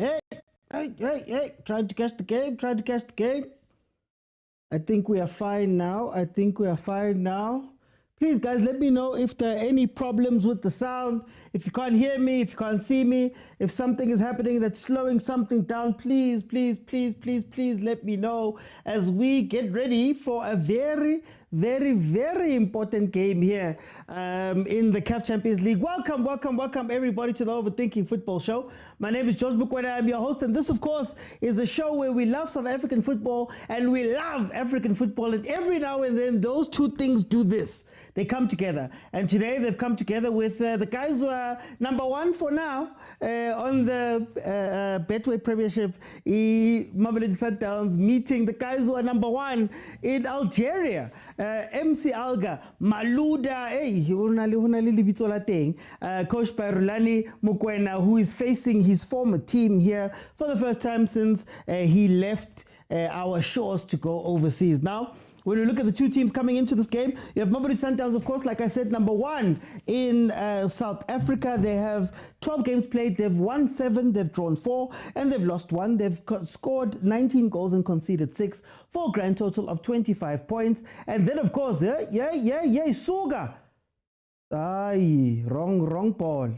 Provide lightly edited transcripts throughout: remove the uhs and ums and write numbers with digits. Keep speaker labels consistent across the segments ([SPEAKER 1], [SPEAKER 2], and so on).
[SPEAKER 1] Hey. Trying to catch the game. I think we are fine now. Please, guys, let me know if there are any problems with the sound. If you can't hear me, if you can't see me, if something is happening that's slowing something down, please let me know as we get ready for a very important game here in the CAF Champions League. Welcome everybody to the Overthinking Football Show. My name is Mokwena. I'm your host, and this, of course, is a show where we love South African football and we love African football, and every now and then those two things do this. They come together, and today they've come together with the guys who are number one for now on the Betway Premiership, MAMELODI Sundowns, meeting the guys who are number one in Algeria, MC Alger, Maluda, coached by Rulani Mokwena, who is facing his former team here for the first time since he left our shores to go overseas. Now, when we look at the two teams coming into this game, you have MAMELODI Sundowns, of course, like I said, number one in South Africa. They have 12 games played. They've won 7, they've drawn 4, and they've lost 1. They've scored 19 goals and conceded 6 for a grand total of 25 points. And then, of course, Suga. Wrong ball.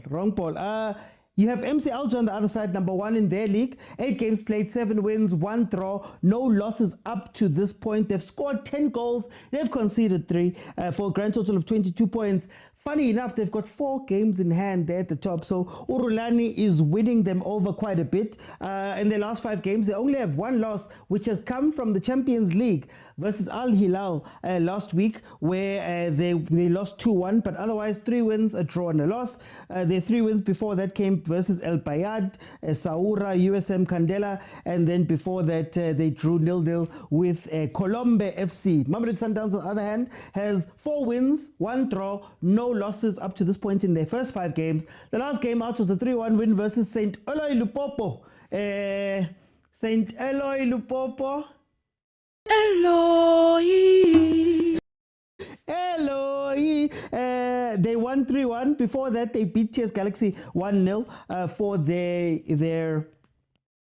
[SPEAKER 1] You have MC Alger on the other side, number one in their league. 8 games played, 7 wins, 1 draw, no losses up to this point. They've scored 10 goals, they've conceded 3 for a grand total of 22 points. Funny enough, they've got 4 games in hand there at the top, so Rulani is winning them over quite a bit. In their last 5 games, they only have 1 loss, which has come from the Champions League versus Al Hilal last week, where they lost 2-1, but otherwise 3 wins, a draw and a loss. Their 3 wins before that came versus El Bayad, Saoura, USM Candela, and then before that they drew 0-0 with Colombe FC. MAMELODI Sundowns, on the other hand, has 4 wins, 1 draw, no losses up to this point in their first 5 games. The last game out was a 3-1 win versus St. Eloy Lupopo. St. Eloy Lupopo. Eloy. They won 3-1. Before that, they beat TS Galaxy 1-0 for their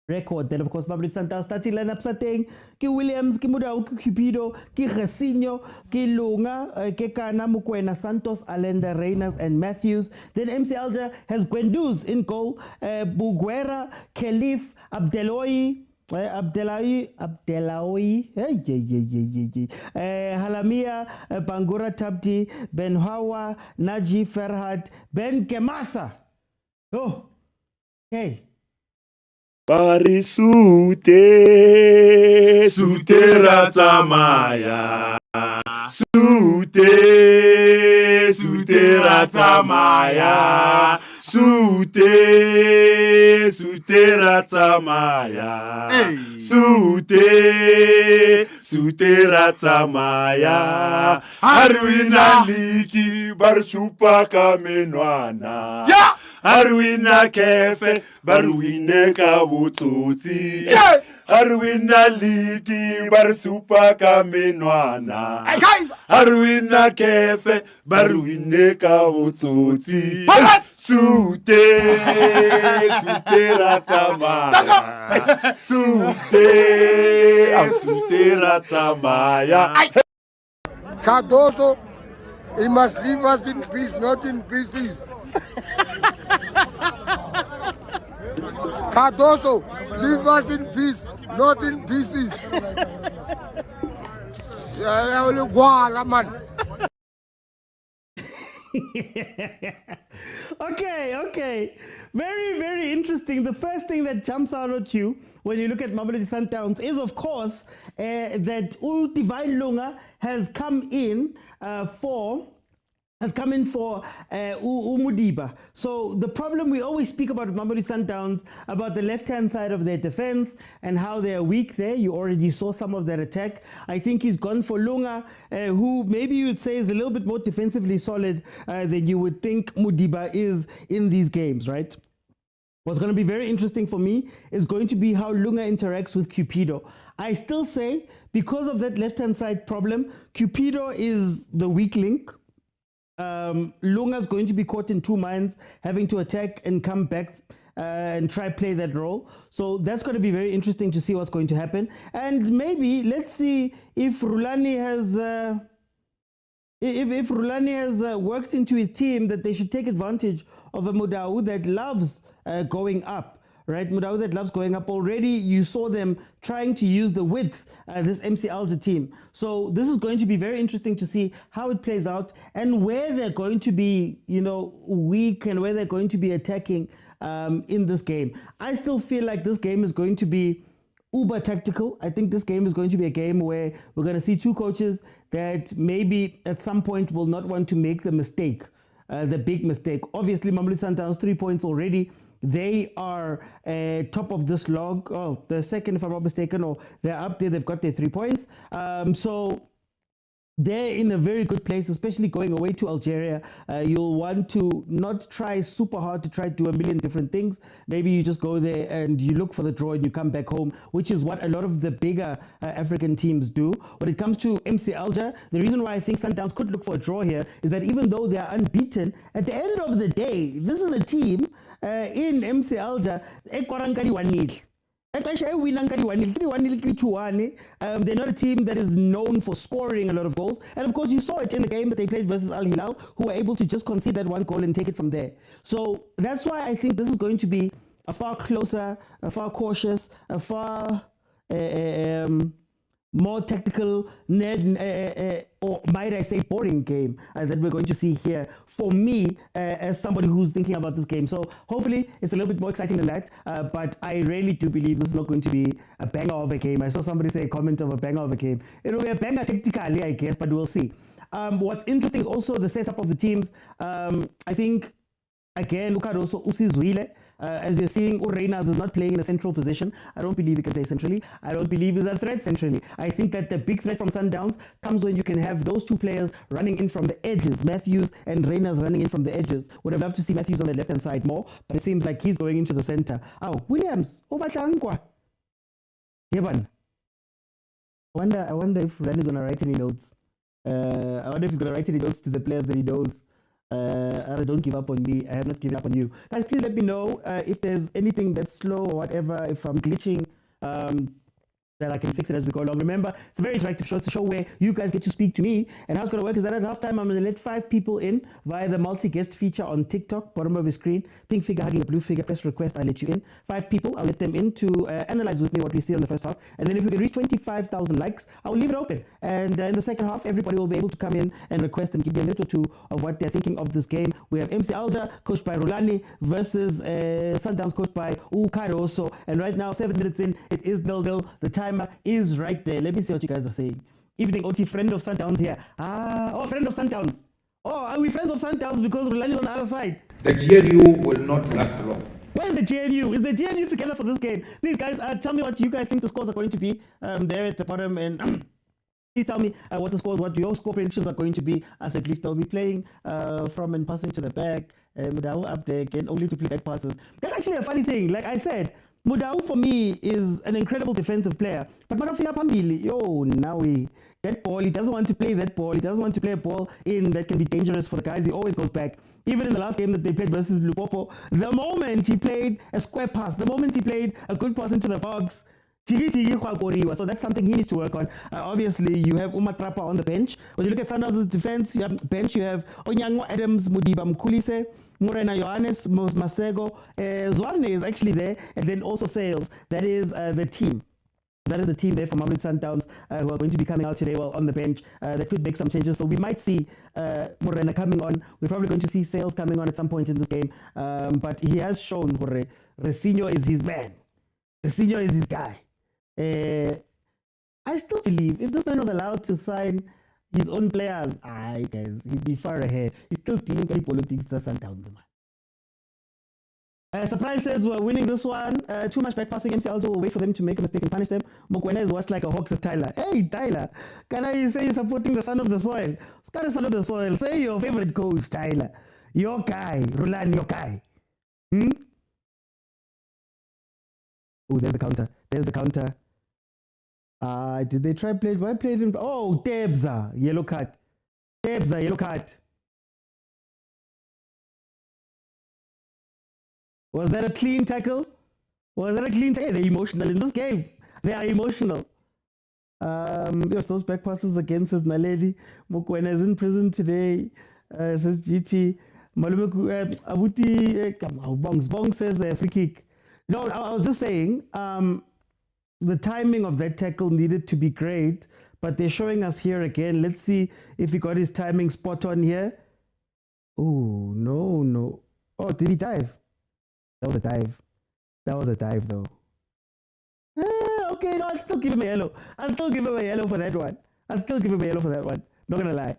[SPEAKER 1] record. Then, of course, MAMELODI Sundowns starting lineup starting ki Williams, ki Motaung, ki Cupido, ki Jacinho, ki Lunga, ki Kana, Mokwena, Santos, Allende, Reynas, and Matthews. Then MC Alger has Gwenduz in goal, Buguera, Khalif, Abdeloy, Halamia, Bangura Tabdi, Ben Hawa, Naji Ferhat, Ben Kemasa. Oh, hey.
[SPEAKER 2] Parisute ratamaya. Sute ratamaya. Sute ratamaya. Sute ratamaya. Arwina liki barsupa kamenwana. Yeah! Arwina kefe barwine kabututi. Yeah! Arwina liki barsupa kamenwana. Hey guys! Arwina kefe barwine kabututi. Sute ratamaya. Sute ratamaya.
[SPEAKER 3] Cardoso, he must leave us in peace, not in pieces. Cardoso, leave us in peace, not in pieces.
[SPEAKER 1] Okay. Very interesting. The first thing that jumps out at you when you look at MAMELODI Sundowns is, of course, that Divine Lunga has come in for Umudiba. So the problem we always speak about MAMELODI Sundowns, about the left-hand side of their defense and how they are weak there. You already saw some of that attack. I think he's gone for Lunga, who maybe you would say is a little bit more defensively solid than you would think Mudiba is in these games, right? What's going to be very interesting for me is going to be how Lunga interacts with Cupido. I still say, because of that left-hand side problem, Cupido is the weak link. Lunga's going to be caught in two minds, having to attack and come back and try play that role. So that's going to be very interesting to see what's going to happen. And maybe let's see if Rulani has if Rulani has worked into his team that they should take advantage of a Motaung that loves going up. Right, Motaung that loves going up. Already you saw them trying to use the width, this MC Alger team. So this is going to be very interesting to see how it plays out and where they're going to be, you know, weak and where they're going to be attacking in this game. I still feel like this game is going to be uber tactical. I think this game is going to be a game where we're going to see two coaches that maybe at some point will not want to make the mistake, the big mistake. Obviously, Mamelodi Sundowns 3 points already. They are top of this log. Oh, the second, if I'm not mistaken, or they're up there. They've got their 3 points. So they're in a very good place, especially going away to Algeria. You'll want to not try super hard to try to do a million different things. Maybe you just go there and you look for the draw and you come back home, which is what a lot of the bigger African teams do. When it comes to MC Alger, the reason why I think Sundowns could look for a draw here is that even though they are unbeaten, at the end of the day, this is a team in MC Alger, they're not a team that is known for scoring a lot of goals. And of course, you saw it in the game that they played versus Al Hilal, who were able to just concede that one goal and take it from there. So that's why I think this is going to be a far closer, a far cautious, a far more tactical, or might I say boring game that we're going to see here for me as somebody who's thinking about this game. So hopefully it's a little bit more exciting than that, but I really do believe this is not going to be a banger of a game. I saw somebody say a comment of a banger of a game. It'll be a banger tactically, I guess, but we'll see. What's interesting is also the setup of the teams. I think, again, look at also Usizwile. As you're seeing, Reyners is not playing in a central position. I don't believe he can play centrally. I don't believe he's a threat centrally. I think that the big threat from Sundowns comes when you can have those two players running in from the edges, Matthews and Reyners running in from the edges. Would have loved to see Matthews on the left-hand side more, but it seems like he's going into the center. Oh, Williams, Obatangwa. Yeban. I wonder if Rand is going to write any notes. I wonder if he's going to write any notes to the players that he knows. Don't give up on me. I have not given up on you. Guys, please let me know if there's anything that's slow or whatever, if I'm glitching, that I can fix it as we go along. Remember, it's a very interactive show. It's a show where you guys get to speak to me. And how it's going to work is that at halftime, I'm going to let 5 people in via the multi-guest feature on TikTok, bottom of the screen. Pink figure hugging a blue figure, press request, I'll let you in. 5 people, I'll let them in to analyze with me what we see on the first half. And then if we can reach 25,000 likes, I'll leave it open. And in the second half, everybody will be able to come in and request and give me a minute or two of what they're thinking of this game. We have MC Alger, coached by Rulani, versus Sundowns, coached by Ukaroso. And right now, 7 minutes in, it is 0-0. The timer is right there. Let me see what you guys are saying. Evening, OT, friend of Sundowns here. Friend of Sundowns. Oh, are we friends of Sundowns because Rulani is on the other side?
[SPEAKER 4] The GNU will not last long.
[SPEAKER 1] Where's the GNU? Is the GNU together for this game? Please, guys, tell me what you guys think the scores are going to be there at the bottom. And please tell me what the scores, what your score predictions are going to be. As a cliff, they'll be playing from and passing to the back. Motaung up there again, only to play back passes. That's actually a funny thing. Like I said, Motaung for me is an incredible defensive player. But Makafika Pambili, that ball, he doesn't want to play that ball. He doesn't want to play a ball in that can be dangerous for the guys. He always goes back. Even in the last game that they played versus Lupopo, the moment he played a square pass, the moment he played a good pass into the box, so that's something he needs to work on. Obviously, you have Umatrapa on the bench. When you look at Sundowns' defense, you have bench, you have Onyango Adams, Mudiba Mkulise, Morena Johannes, Masego. Zwane is actually there, and then also Sales. That is the team. That is the team there for Mamelodi Sundowns who are going to be coming out today on the bench. They could make some changes. So we might see Morena coming on. We're probably going to see Sales coming on at some point in this game. But he has shown Resinho is his man. Resinho is his guy. I still believe if this man was allowed to sign his own players, guys, he'd be far ahead. He's still dealing with politics to Sundowns, man. Surprise says we're winning this one. Too much back passing. MC Alger will wait for them to make a mistake and punish them. Mokwena is watched like a hawk, says Tyler. Hey, Tyler, can I say you're supporting the son of the soil? It's kind of son of the soil. Say your favorite coach, Tyler. Your guy, Rulani, your guy. Oh, there's the counter. There's the counter. Did they try play? Why played him? Oh, Debza, yellow card. Debza, yellow card. Was that a clean tackle? Was that a clean tackle? They're emotional in this game. They are emotional. Yes, those back passes again, says Naledi. Mokwena is in prison today, says GT. Malume Abuti Bong says free kick. No, I was just saying the timing of that tackle needed to be great, but they're showing us here again. Let's see if he got his timing spot on here. Oh, no. Oh, did he dive? That was a dive. That was a dive, though. Okay, no, I'll still give him a yellow. I'll still give him a yellow for that one. Not gonna lie.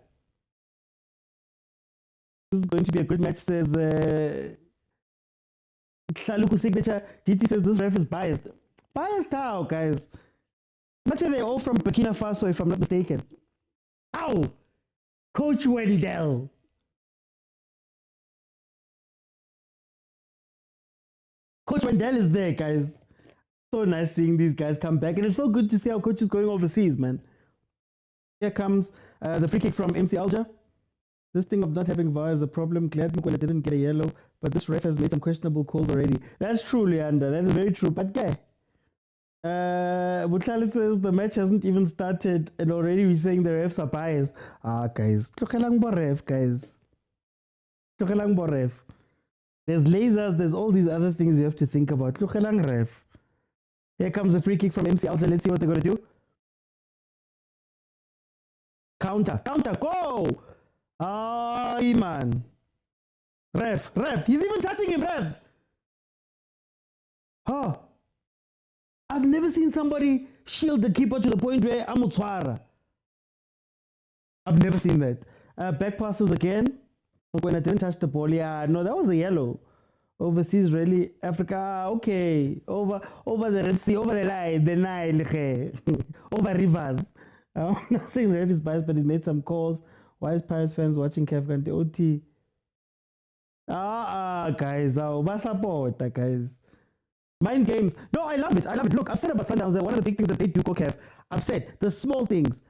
[SPEAKER 1] This is going to be a good match, says Shaluku Signature. GT says this ref is biased. Biased how, guys? Let's say they're all from Burkina Faso, if I'm not mistaken. Ow! Coach Wendell. Coach Wendell is there, guys. So nice seeing these guys come back. And it's so good to see how coach is going overseas, man. Here comes the free kick from MC Alger. This thing of not having VAR is a problem. Glad Mokwena didn't get a yellow, but this ref has made some questionable calls already. That's true, Leander. That is very true. But guy, Butlali says the match hasn't even started and already we're saying the refs are biased. Guys. Guys. There's lasers, there's all these other things you have to think about. Ref. Here comes a free kick from MC Alger. Let's see what they're going to do. Counter, go! Man. Ref. He's even touching him, ref. I've never seen somebody shield the keeper to the point where Amutswara. I've never seen that. Back passes again. When I didn't touch the ball, yeah, no, that was a yellow. Overseas rally, Africa, okay. Over the Red Sea, over the line, the Nile, over rivers. I'm not saying the ref is biased, but he's made some calls. Why is Pirates fans watching CAF the OT? Guys, support, guys. Mind games. No, I love it. Look, I've said about Sundowns, one of the big things that they do, CAF. I've said the small things.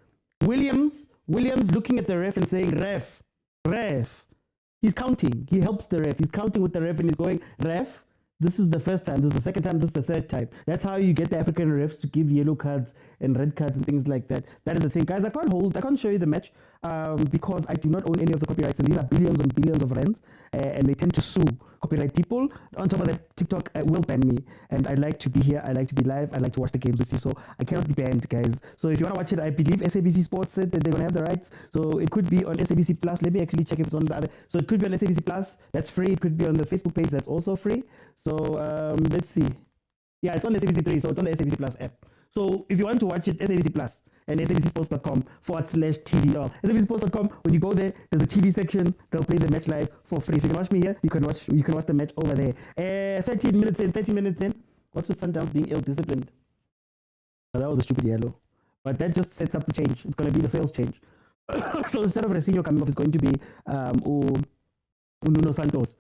[SPEAKER 1] Williams looking at the ref and saying, ref. He's counting. He helps the ref. He's counting with the ref and he's going, ref, this is the first time, this is the second time, this is the third time. That's how you get the African refs to give yellow cards and red cards and things like that. That is the thing. Guys, I can't show you the match because I do not own any of the copyrights, and these are billions and billions of rands, and they tend to sue copyright people. On top of that, TikTok will ban me, and I like to be here, I like to be live, I like to watch the games with you, so I cannot be banned, guys. So if you want to watch it, I believe SABC Sports said that they're going to have the rights, so it could be on SABC Plus. Let me actually check if it's on the other. So it could be on SABC Plus, that's free. It could be on the Facebook page, that's also free. So let's see. Yeah, it's on SABC 3, so it's on the SABC Plus app. So if you want to watch it, SABC Plus and sabcsports.com/TV. sabcsports.com, when you go there, there's a TV section. They'll play the match live for free. So you can watch me here, you can watch the match over there. 30 minutes in. What's with Sundowns being ill-disciplined? That was a stupid yellow. But that just sets up the change. It's going to be the sales change. So instead of Resinho coming off, it's going to be Nuno Santos.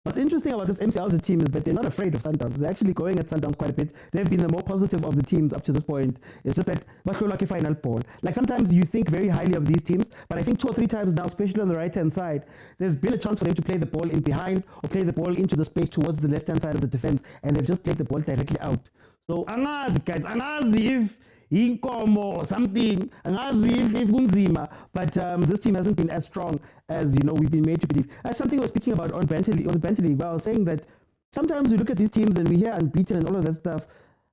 [SPEAKER 1] What's interesting about this MC Alger team is that they're not afraid of Sundowns. They're actually going at Sundowns quite a bit. They've been the more positive of the teams up to this point. It's just that Basholake final ball. Like sometimes you think very highly of these teams, but I think 2 or 3 times now, especially on the right-hand side, there's been a chance for them to play the ball in behind or play the ball into the space towards the left-hand side of the defense, and they've just played the ball directly out. So angazi guys, if inkomo or something, if kunzima, but this team hasn't been as strong as we've been made to believe. As something I was speaking about on Banter League, but I was saying that sometimes we look at these teams and we hear unbeaten and all of that stuff,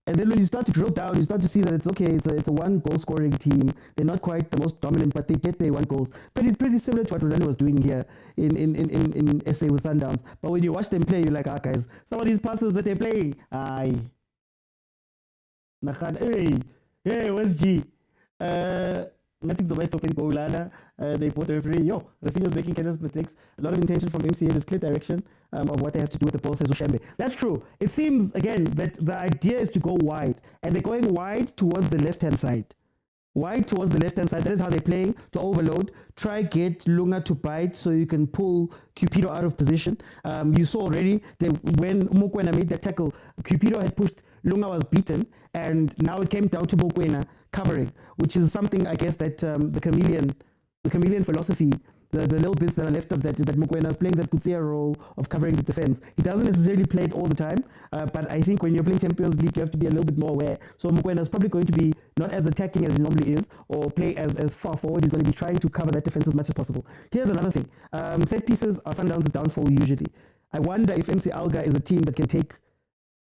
[SPEAKER 1] and then when you start to drill down, you start to see that it's okay, it's a 1 goal scoring team. They're not quite the most dominant, but they get their 1 goals. Pretty similar to what Rulani was doing here in SA with Sundowns. But when you watch them play, you're like, guys, some of these passes that they're playing, hey, where's G? Nothing's the best open goal, they bought the referee. Rasinho's making careless mistakes. A lot of intention from MC. There's clear direction of what they have to do with the ball, says Ushambe. That's true. It seems, again, that the idea is to go wide. And they're going wide towards the left-hand side. That is how they're playing, to overload. Try get Lunga to bite so you can pull Cupido out of position. You saw already that when Mokwena made that tackle, Cupido had pushed, Lunga was beaten, and now it came down to Mokwena covering, which is something I guess that the chameleon philosophy the little bits that are left of that is that Mokwena is playing that Kutsia role of covering the defense. He doesn't necessarily play it all the time, but I think when you're playing Champions League, you have to be a little bit more aware. So Mokwena is probably going to be not as attacking as he normally is, or play as far forward. He's going to be trying to cover that defense as much as possible. Here's another thing. Set pieces are Sundowns' downfall usually. I wonder if MC Alger is a team that can take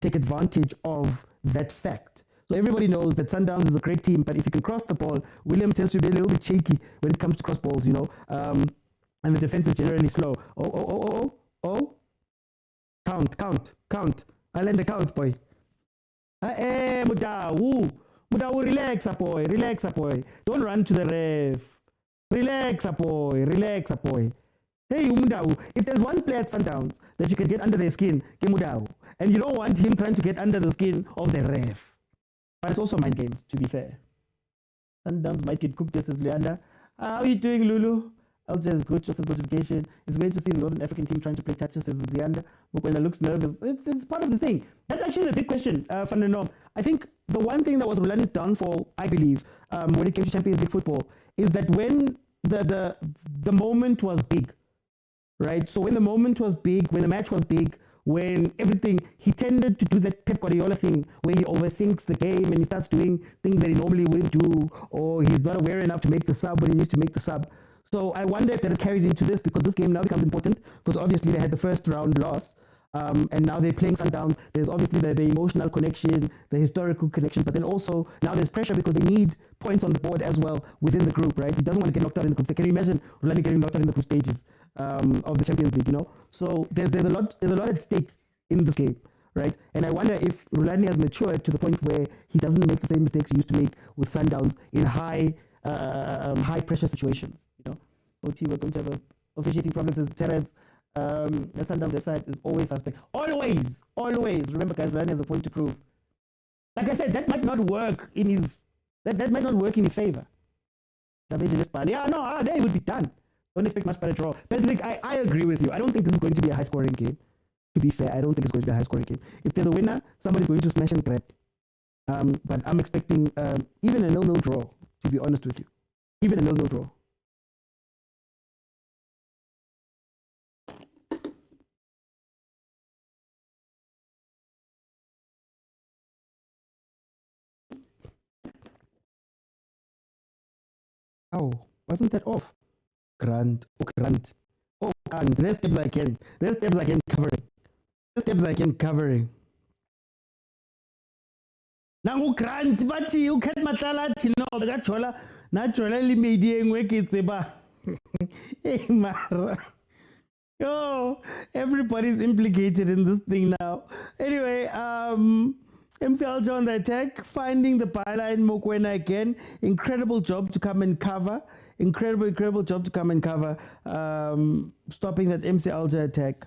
[SPEAKER 1] advantage of that fact. So everybody knows that Sundowns is a great team, but if you can cross the ball, Williams tends to be a little bit shaky when it comes to cross balls, you know, and the defense is generally slow. Count. I'll end the count, boy. Motaung, relax, boy. Don't run to the ref. Relax, boy. Hey, Motaung, if there's one player at Sundowns that you can get under their skin, get Motaung. And you don't want him trying to get under the skin of the ref. But it's also mind games, to be fair. Sundowns might get cooked just as Leander. How are you doing, Lulu? Alger is good, just as notification. It's great to see the Northern African team trying to play touches as Zianda. Mokwena looks nervous. It's part of the thing. That's actually the big question, Van der Norm. I think the one thing that was Rulani's downfall, I believe, when it came to Champions League football, is that when the moment was big, right? So when the moment was big, when the match was big, when everything, he tended to do that Pep Guardiola thing where he overthinks the game and he starts doing things that he normally wouldn't do, or he's not aware enough to make the sub when he needs to make the sub. So I wonder if that is carried into this, because this game now becomes important, because obviously they had the first round loss, and now they're playing Sundowns. There's obviously the emotional connection, the historical connection, but then also now there's pressure because they need points on the board as well within the group, right? He doesn't want to get knocked out in the group. So can you imagine Rulani getting knocked out in the group stages of the Champions League, you know? So there's a lot at stake in this game, right? And I wonder if Rulani has matured to the point where he doesn't make the same mistakes he used to make with Sundowns in high pressure situations, you know? OT, we're going to have officiating problems as Terence. That Sundowns website is always suspect. Always. Remember, guys, Rulani has a point to prove. Like I said, that might not work in his favor. Yeah, no, there he would be done. Don't expect much better draw. Patrick, I agree with you. I don't think this is going to be a high-scoring game. To be fair, I don't think it's going to be a high-scoring game. If there's a winner, somebody's going to smash and grab. But I'm expecting even a 0-0 draw, to be honest with you. Even a 0-0 draw. Oh, wasn't that off? Grant. Oh, Grant. There's steps I can covering. Now, Grant, but you can't matala tino, bagachola, naturally mediating wickets, Hey, Mara. Oh, everybody's implicated in this thing now. Anyway, MC Alger on the attack, finding the byline, Mokwena again. Incredible job to come and cover. Incredible job to come and cover. Stopping that MC Alger attack.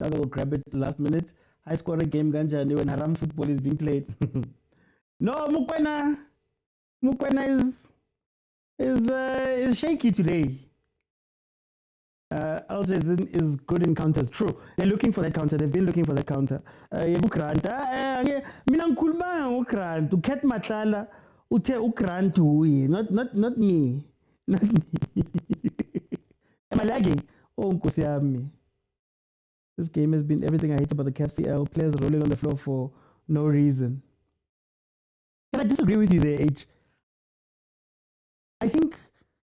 [SPEAKER 1] Now they will grab it last minute. High scoring game ganja when haram football is being played. No, Mokwena is shaky today. Alger is good in counters. True. They're looking for that counter. They've been looking for that counter. Mina ngikhuluma ngoGrant, ukhet matlala, uthe uGrant uyi, not me. Not me. Am I lagging? Oh, Nkosi yami. This game has been everything I hate about the CAF CL. Players rolling on the floor for no reason. Can I disagree with you there, H? I think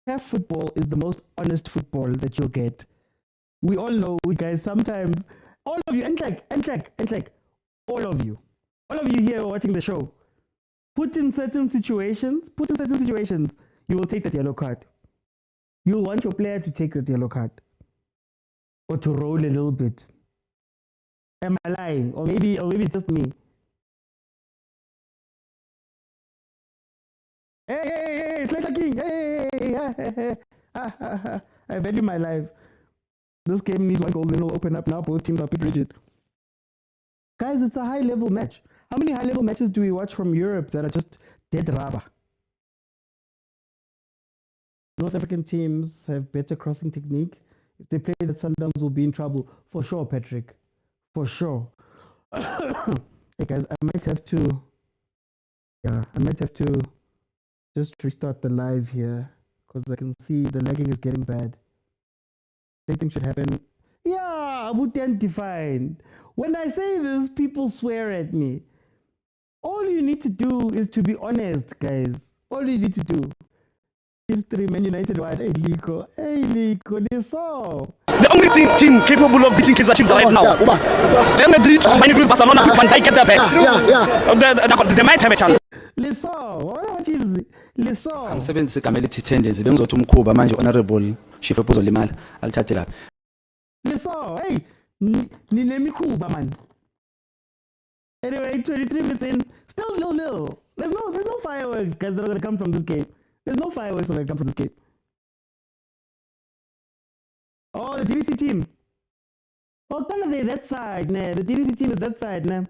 [SPEAKER 1] CAF football is the most honest football that you'll get. We all know, guys, sometimes, all of you, and all of you here watching the show, put in certain situations, you will take that yellow card. You'll want your player to take that yellow card. Or to roll a little bit. Am I lying? Or maybe it's just me. Hey, Slater King! Hey! I value my life. This game needs one goal, then it'll open up now. Both teams are a bit rigid. Guys, it's a high-level match. How many high-level matches do we watch from Europe that are just dead rubber? North African teams have better crossing technique. If they play that, Sundowns will be in trouble. For sure, Patrick. For sure. Hey guys, I might have to just restart the live here, because I can see the lagging is getting bad. Same thing should happen. Yeah, Abuten defined. When I say this, people swear at me. All you need to do is to be honest, guys. All you need to do. Chiefs 3, Man United 1. Hey, Liko. Hey, Liko. They saw.
[SPEAKER 5] The only team capable of beating Kaizer Chiefs right now. Real Madrid combining with Barcelona, Van Dijk get their back. They might have a chance.
[SPEAKER 1] Leso, what Chiefs? Leso.
[SPEAKER 6] Angisebenzise igama elithi tendency bengizothi umkhuba manje honorable chief ebuzo limali alithathe lapha.
[SPEAKER 1] Leso, hey, ninemikhuba man. Anyway, 23 minutes in, still 0-0. There's no fireworks, guys, that are going to come from this game. There's no fireworks that are going to come from this game. Oh, the DDC team. Oh, they're that side, nah. The DDC team is that side, nah.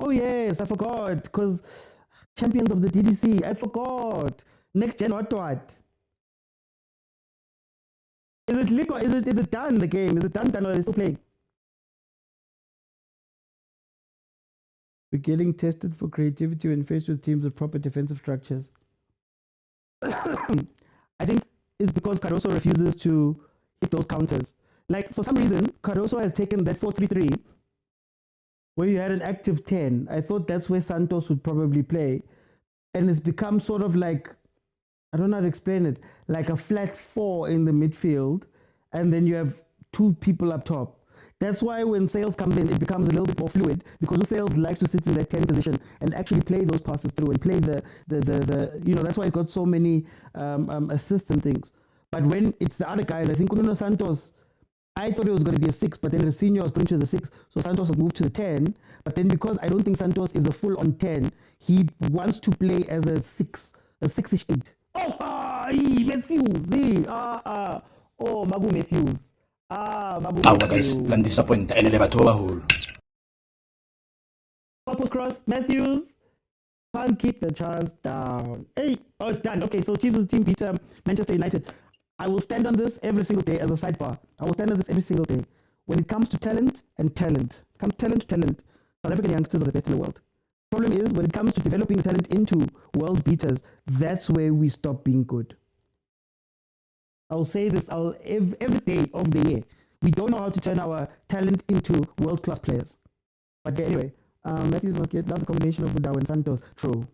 [SPEAKER 1] Oh, yes, I forgot, because champions of the DDC, I forgot. Next gen, what? Is it league or is it done, the game? Is it done or are they still playing? We're getting tested for creativity when faced with teams with proper defensive structures. I think it's because Caruso refuses to hit those counters. Like, for some reason, Caruso has taken that 4-3-3 where you had an active 10. I thought that's where Santos would probably play. And it's become sort of like, I don't know how to explain it, like a flat 4 in the midfield. And then you have 2 people up top. That's why when Sales comes in, it becomes a little bit more fluid because Sales likes to sit in that 10 position and actually play those passes through and play the that's why he's got so many assists and things. But when it's the other guys, I think Nuno Santos, I thought it was going to be a 6, but then Resinho was put into the 6, so Santos has moved to the 10. But then because I don't think Santos is a full-on 10, he wants to play as a 6, a 6-ish 8. Matthews, Magu Matthews.
[SPEAKER 6] Guys, land disappoint and never to hole.
[SPEAKER 1] Post cross, Matthews can't keep the chance down. Hey, it's done. Okay, so Chiefs' team beat Manchester United. I will stand on this every single day as a sidebar. I will stand on this every single day. When it comes to talent, South African youngsters are the best in the world. Problem is, when it comes to developing talent into world beaters, that's where we stop being good. I'll say this every day of the year. We don't know how to turn our talent into world-class players. But anyway, Matthews must love the combination of Budawa and Santos. True.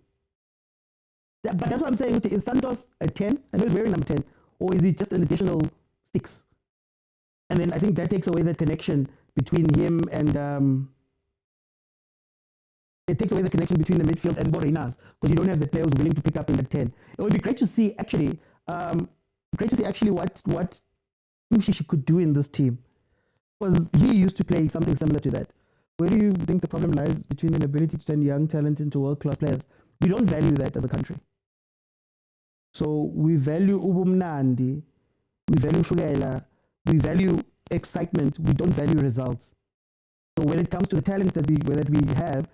[SPEAKER 1] But that's what I'm saying. Is Santos a 10? I know he's wearing number 10. Or is he just an additional 6? And then I think that takes away that connection between him and... it takes away the connection between the midfield and Borinas because you don't have the players willing to pick up in the 10. It would be great to see actually... what Mshishi could do in this team, because he used to play something similar to that. Where do you think the problem lies between an ability to turn young talent into world-class players? We don't value that as a country. So we value Ubumnandi, we value Shugela, we value excitement, we don't value results. So when it comes to the talent that we have,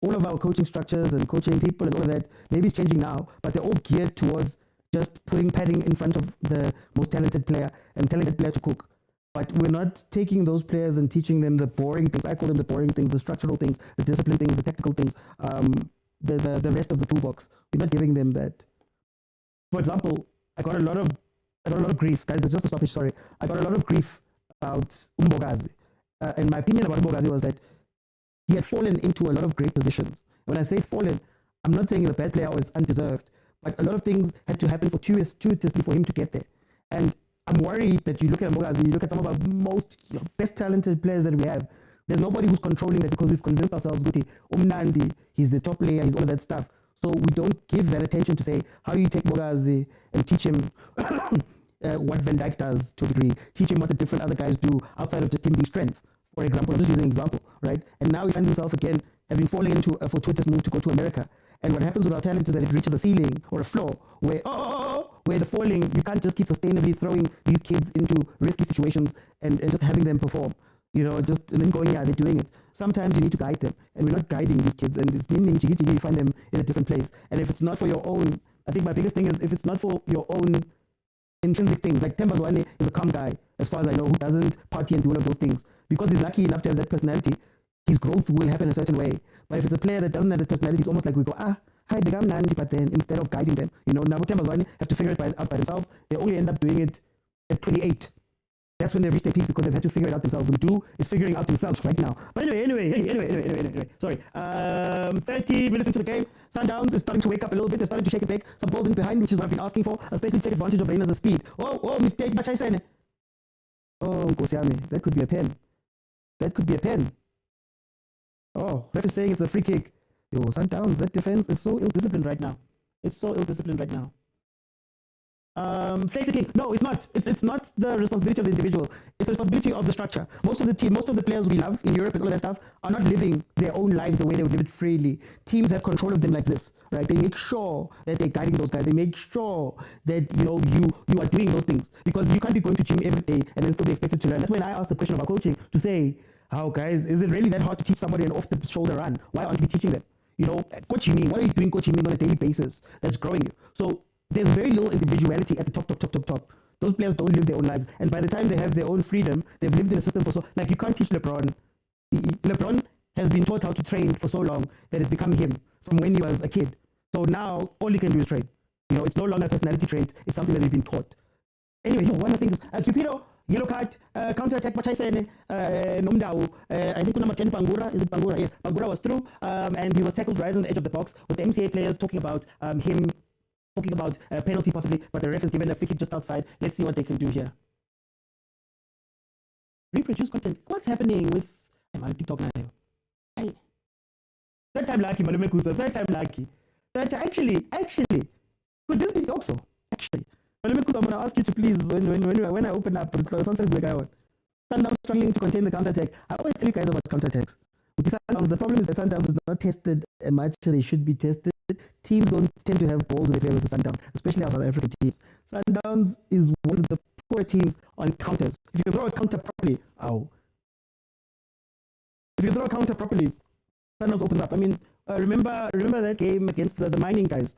[SPEAKER 1] all of our coaching structures and coaching people and all of that, maybe it's changing now, but they're all geared towards just putting padding in front of the most talented player and telling that player to cook. But we're not taking those players and teaching them the boring things. I call them the boring things, the structural things, the discipline things, the tactical things, the rest of the toolbox. We're not giving them that. For example, I got a lot of grief. Guys, it's just a stoppage, sorry. I got a lot of grief about Mbogazi. And my opinion about Mbogazi was that he had fallen into a lot of great positions. When I say he's fallen, I'm not saying he's a bad player or it's undeserved. But a lot of things had to happen fortuitously for him to get there. And I'm worried that you look at Mbogazi, you look at some of our best talented players that we have. There's nobody who's controlling that because we've convinced ourselves, Guti, Umnandi, he's the top player, he's all of that stuff. So we don't give that attention to say, how do you take Mbogazi and teach him what Van Dijk does to a degree, teach him what the different other guys do outside of just him being strength. For example, I'm just using an example, right? And now he finds himself again having fallen into a fortuitous move to go to America. And what happens with our talent is that it reaches a ceiling or a floor where, where the falling, you can't just keep sustainably throwing these kids into risky situations and just having them perform. And then going, yeah, they're doing it. Sometimes you need to guide them, and we're not guiding these kids. And it's meaning you find them in a different place. And if it's not for your own, I think my biggest thing is if it's not for your own intrinsic things, like Themba Zwane is a calm guy, as far as I know, who doesn't party and do all of those things. Because he's lucky enough to have that personality, his growth will happen a certain way. But if it's a player that doesn't have that personality, it's almost like we go, Hi, become Nandi, but then instead of guiding them, you know, now Tembazwani have to figure it out by themselves. They only end up doing it at 28. That's when they've reached their peak because they've had to figure it out themselves. And Do is figuring out themselves right now. But anyway. Sorry. 30 minutes into the game, Sundowns is starting to wake up a little bit. They're starting to shake it back. Some balls in behind, which is what I've been asking for, especially take advantage of Reina's speed. Oh, mistake. Oh, Nkosiame, that could be a pen. Oh, ref is saying it's a free kick. Yo, Sundowns, that defense is so ill-disciplined right now. Flex kick. No, it's not. It's not the responsibility of the individual. It's the responsibility of the structure. Most of the players we love in Europe and all that stuff are not living their own lives the way they would live it freely. Teams have control of them like this, right? They make sure that they're guiding those guys. They make sure that you are doing those things, because you can't be going to gym every day and then still be expected to learn. That's when I asked the question about coaching to say, how guys, is it really that hard to teach somebody an off the shoulder run? Why aren't we teaching them? You know, coaching me. What are you doing coaching me on a daily basis that's growing you? So there's very little individuality at the top. Those players don't live their own lives. And by the time they have their own freedom, they've lived in a system for so... Like, you can't teach LeBron. LeBron has been taught how to train for so long that it's become him from when he was a kid. So now, all he can do is train. You know, it's no longer a personality trait. It's something that he's been taught. Anyway, why am I saying this? Cupido, yellow card, counter-attack, Machaisene, Nomdao, I think number 10, Bangura. Is it Bangura? Yes, Bangura was through, and he was tackled right on the edge of the box with the MCA players talking about him... Talking about a penalty possibly, but the ref is given a free kick just outside. Let's see what they can do here. Reproduce content. What's happening with... I'm on TikTok now. Third time lucky, Malume Kuza. Third time lucky. Actually, could this be also? Actually, Malume Kuza, I'm going to ask you to please, when I open up, Sundowns struggling to contain the counter-attack. I always tell you guys about counter-attacks. With the Sundowns, the problem is that Sundowns is not tested as much as they should be tested. Teams don't tend to have balls when they play with the Sundowns, especially our South African teams. Sundowns is one of the poor teams on counters. If you throw a counter properly, Sundowns opens up. I mean, remember that game against the mining guys?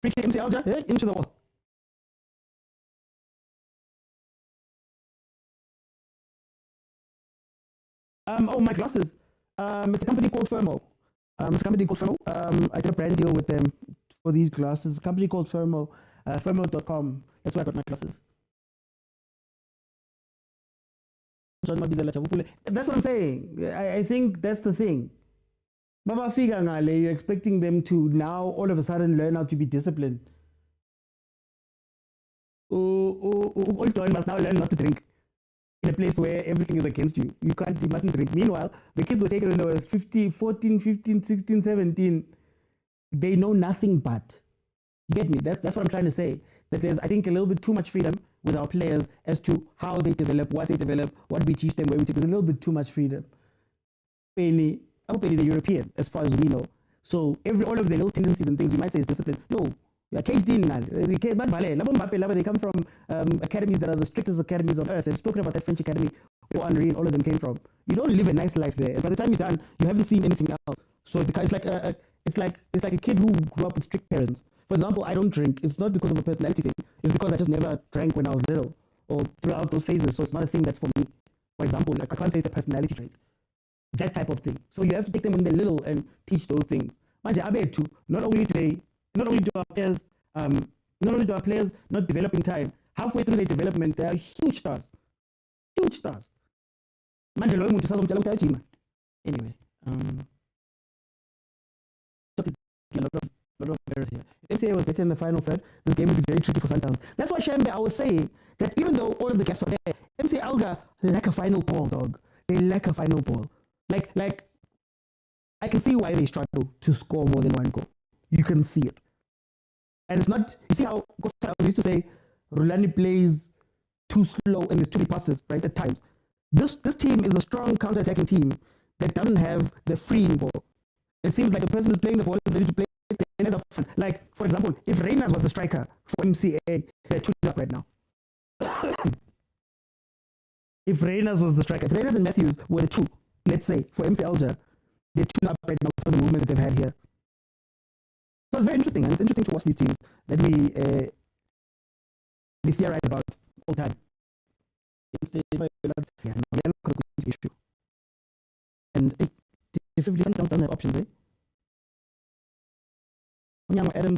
[SPEAKER 1] Free kick, MC Alger, into the wall. My glasses. It's a company called Thermo. I did a brand deal with them for these glasses. A company called Thermo, thermo.com. That's where I got my glasses. That's what I'm saying. I think that's the thing. Baba Figa Ngale, you're expecting them to now all of a sudden learn how to be disciplined. Old must now learn not to drink in a place where everything is against you. You mustn't drink. Meanwhile, the kids were taken when they were 14, 15, 16, 17. They know nothing but. You get me? That's what I'm trying to say. That there's, I think, a little bit too much freedom with our players as to how they develop, what we teach them, where we take. There's a little bit too much freedom. Penny, the European, as far as we know. So all of the little tendencies and things you might say is discipline. No, you are caged in now. They come from academies that are the strictest academies on earth. They've spoken about that French academy where Henri and all of them came from. You don't live a nice life there. And by the time you're done, you haven't seen anything else. So it's like a kid who grew up with strict parents. For example, I don't drink. It's not because of a personality thing. It's because I just never drank when I was little or throughout those phases. So it's not a thing that's for me. For example, like I can't say it's a personality trait. That type of thing. So you have to take them when they're little and teach those things. Not only do our players not develop in time, halfway through their development, they are huge stars. Anyway, a lot of errors here. If MCA was better in the final third, this game would be very tricky for Sundowns. That's why Shambe, I was saying that even though all of the gaps are there, MC Alger lack a final ball, dog. They lack a final ball. Like, I can see why they struggle to score more than one goal. You can see it. And it's not, you see how Costa used to say, Rulani plays too slow and there's too many passes, right, at times. This team is a strong counter-attacking team that doesn't have the freeing ball. It seems like the person who's playing the ball is ready to play it and is up front. Like, for example, if Reyners was the striker for MCA, they're tuning up right now. If Reyners and Matthews were the two, let's say, for MC Alger, they're tuning up right now with the movement that they've had here. So it's very interesting, and it's interesting to watch these teams that we theorize about all the time. Yeah, no, a good issue. And if Sundowns doesn't have options, Adam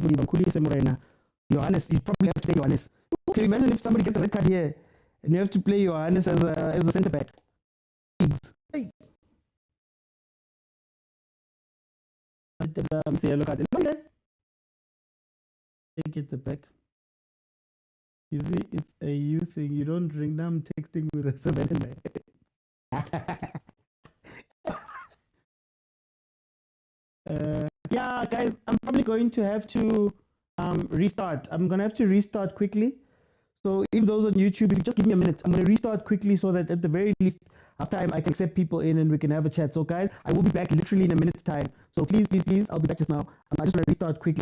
[SPEAKER 1] Johannes, you probably have to play Johannes. Can you imagine if somebody gets a red card here and you have to play Johannes as a centre back? Hey. Say yellow card. Take it the back. You see, it's a you thing. You don't drink. Now I'm texting with a 7. Yeah, guys, I'm probably going to have to restart. I'm going to have to restart quickly. So if those on YouTube, if you just give me a minute, I'm going to restart quickly so that at the very least, after time, I can accept people in and we can have a chat. So guys, I will be back literally in a minute's time. So please, I'll be back just now. I just want to restart quickly.